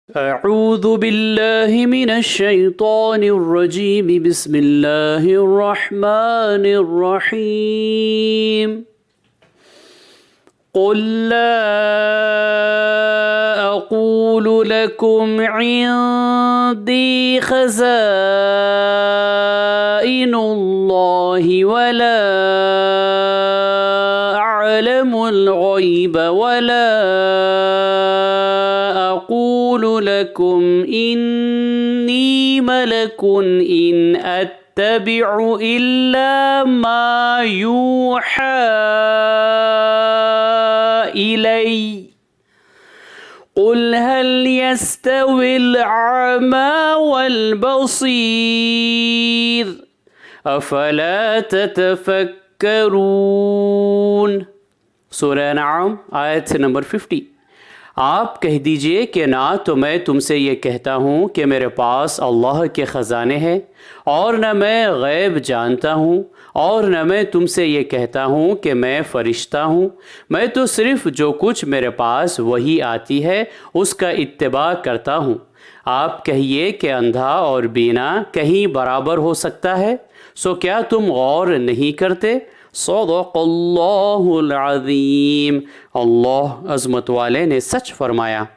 أعوذ بالله من الشيطان الرجيم بسم الله الرحمن الرحيم قل لا أقول لكم عندي خزائن الله ولا أعلم الغيب ولا أقول لكم إني ملك إن أتبع إلا ما يوحى إلي قل هل يستوي الأعمى والبصير أفلا تتفكرون सूरह नाम आयत से नंबर 50। आप कह दीजिए कि ना तो मैं तुमसे ये कहता हूँ कि मेरे पास अल्लाह के ख़ज़ाने हैं और न मैं गैब जानता हूँ और न मैं तुमसे ये कहता हूँ कि मैं फ़रिश्ता हूँ। मैं तो सिर्फ़ जो कुछ मेरे पास वही आती है उसका इत्तिबा करता हूँ। आप कहिए कि अंधा और बीना कहीं बराबर हो सकता है, सो क्या तुम गौर नहीं करते। सदक़ल्लाहुल अज़ीम। अल्लाह अज़मत वाले ने सच फरमाया।